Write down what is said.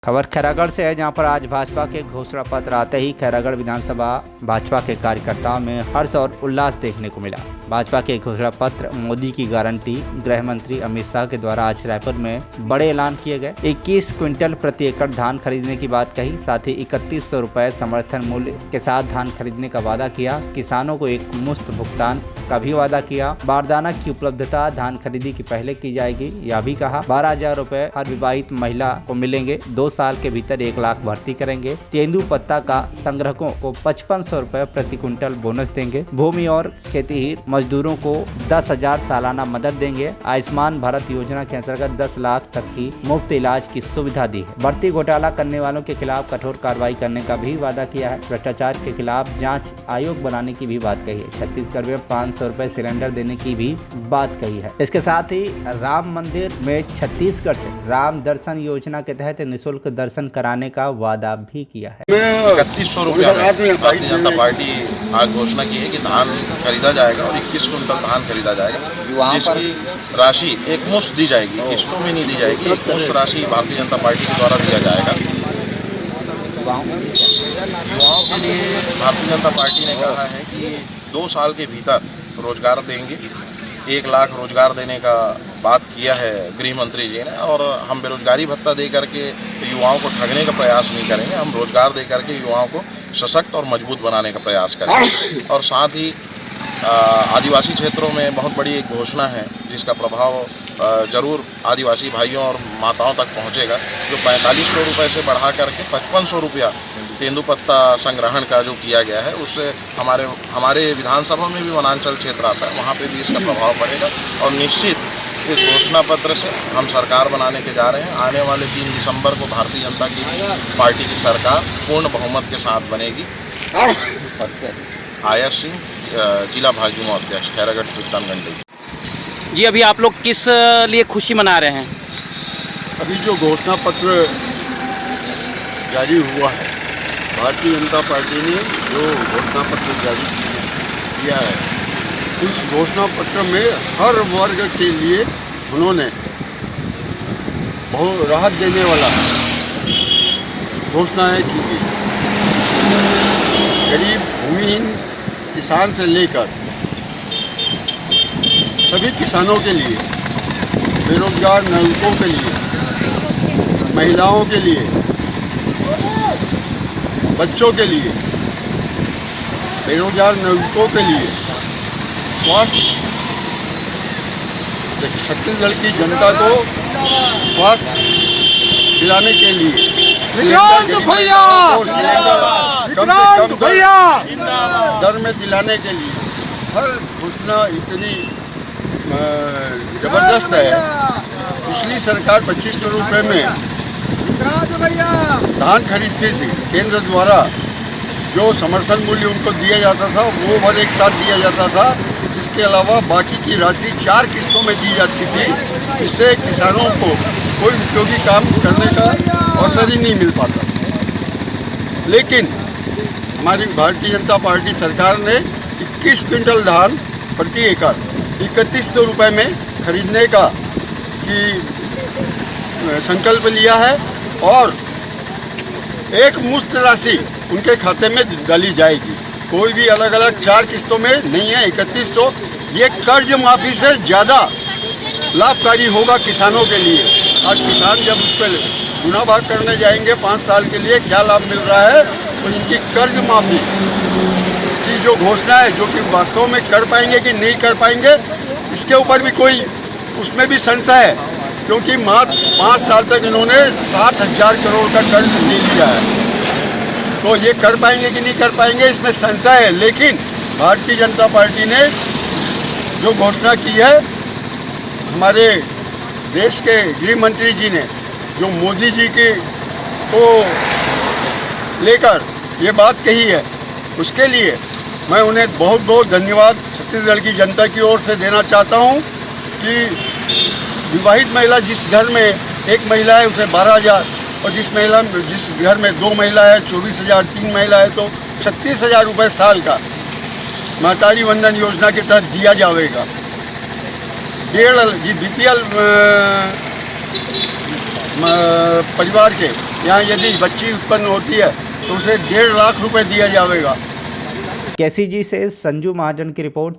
खबर खैरागढ़ से है, जहां पर आज भाजपा के घोषणा पत्र आते ही खैरागढ़ विधानसभा भाजपा के कार्यकर्ताओं में हर्ष और उल्लास देखने को मिला। भाजपा के घोषणा पत्र मोदी की गारंटी गृह मंत्री अमित शाह के द्वारा आज रायपुर में बड़े ऐलान किए गए। 21 क्विंटल प्रति एकड़ धान खरीदने की बात कही, साथ ही 3100 रुपए समर्थन मूल्य के साथ धान खरीदने का वादा किया। किसानों को एक मुश्त भुगतान का भी वादा किया। बारदाना की उपलब्धता धान खरीदी की पहले की जाएगी, यह भी कहा। 12,000 रुपए हर विवाहित महिला को मिलेंगे। 2 साल के भीतर 1 लाख भर्ती करेंगे। तेंदू पत्ता का संग्राहकों को 5500 रुपए प्रति क्विंटल बोनस देंगे। भूमि और खेतीहीन मजदूरों को 10,000 सालाना मदद देंगे। आयुष्मान भारत योजना के अंतर्गत 10 लाख तक की मुफ्त इलाज की सुविधा दी है। भर्ती घोटाला करने वालों के खिलाफ कठोर कार्रवाई करने का भी वादा किया है। भ्रष्टाचार के खिलाफ जांच आयोग बनाने की भी बात कही है। छत्तीसगढ़ में 500 रुपए सिलेंडर देने की भी बात कही है। इसके साथ ही राम मंदिर में छत्तीसगढ़ से राम दर्शन योजना के तहत निःशुल्क दर्शन कराने का वादा भी किया है। 3100 रुपया में भारतीय जनता पार्टी आज घोषणा की है कि धान खरीदा जाएगा और 21 कुंटल धान खरीदा जाएगा, जिसकी राशि एक मुश्त दी जाएगी, किस्तों में नहीं दी जाएगी। एक मुश्त राशि भारतीय जनता पार्टी के द्वारा दिया जाएगा। युवाओं के लिए भारतीय जनता पार्टी ने कहा है कि 2 साल के भीतर रोजगार देंगे। 1 लाख रोजगार देने का बात किया है गृह मंत्री जी ने, और हम बेरोजगारी भत्ता दे करके युवाओं को ठगने का प्रयास नहीं करेंगे। हम रोजगार दे करके युवाओं को सशक्त और मजबूत बनाने का प्रयास करेंगे। और साथ ही आदिवासी क्षेत्रों में बहुत बड़ी एक घोषणा है जिसका प्रभाव जरूर आदिवासी भाइयों और माताओं तक पहुंचेगा। जो 4500 रुपये से बढ़ा करके 5500 रुपया तेंदूपत्ता संग्रहण का जो किया गया है, उससे हमारे विधानसभा में भी वनांचल क्षेत्र आता है, वहाँ पे भी इसका प्रभाव पड़ेगा। और निश्चित इस घोषणा पत्र से हम सरकार बनाने के जा रहे हैं। आने वाले 3 दिसंबर को भारतीय जनता पार्टी की सरकार पूर्ण बहुमत के साथ बनेगी। आयत सिंह, जिला भाजपा अध्यक्ष, खैरागढ़ सुल्तानगंज। जी, अभी आप लोग किस लिए खुशी मना रहे हैं? अभी जो घोषणा पत्र जारी हुआ है, भारतीय जनता पार्टी ने जो घोषणा पत्र जारी किया है, उस घोषणा पत्र में हर वर्ग के लिए उन्होंने बहुत राहत देने वाला घोषणाएं की गई। गरीब भूमिहीन किसान से लेकर सभी किसानों के लिए, बेरोजगार नागरिकों के लिए, महिलाओं के लिए, बच्चों के लिए, बेरोजगार नागरिकों के लिए, स्वास्थ्य, छत्तीसगढ़ की जनता को स्वास्थ्य दिलाने के लिए, दर में दिलाने के लिए हर घोषणा इतनी जबरदस्त है। पिछली सरकार 2500 रुपये में धान खरीदती थी। केंद्र द्वारा जो समर्थन मूल्य उनको दिया जाता था वो हर एक साथ दिया जाता था। इसके अलावा बाकी की राशि 4 किस्तों में दी जाती थी। इससे किसानों को कोई उपयोगी काम करने का अवसर ही नहीं मिल पाता। लेकिन हमारी भारतीय जनता पार्टी सरकार ने 21 क्विंटल धान प्रति एकड़ 3100 रुपये में खरीदने का संकल्प लिया है, और एक मुश्त राशि उनके खाते में डाली जाएगी। कोई भी अलग अलग 4 किस्तों में नहीं है, 3100। ये कर्ज माफी से ज़्यादा लाभकारी होगा किसानों के लिए। आज किसान जब उस पर गुना भाग करने जाएंगे 5 साल के लिए, क्या लाभ मिल रहा है, तो इनकी कर्ज माफी की जो घोषणा है, जो कि वास्तव में कर पाएंगे कि नहीं कर पाएंगे, इसके ऊपर भी कोई उसमें भी संशय है, क्योंकि मात्र 5 साल तक इन्होंने 60,000 करोड़ का कर्ज ले लिया है। तो ये कर पाएंगे कि नहीं कर पाएंगे, इसमें संशय है। लेकिन भारतीय जनता पार्टी ने जो घोषणा की है, हमारे देश के गृह मंत्री जी ने जो मोदी जी को लेकर ये बात कही है, उसके लिए मैं उन्हें बहुत बहुत धन्यवाद छत्तीसगढ़ की जनता की ओर से देना चाहता हूं कि विवाहित महिला जिस घर में एक महिला है उसे 12,000, और जिस घर में 2 महिला है 24,000, 3 महिला है तो 36,000 रुपये साल का महतारी वंदन योजना के तहत दिया जाएगा। BPL परिवार के यहाँ यदि बच्ची उत्पन्न होती है तो उसे 1.5 लाख रुपए दिया जाएगा। केसीजी से संजू महाजन की रिपोर्ट।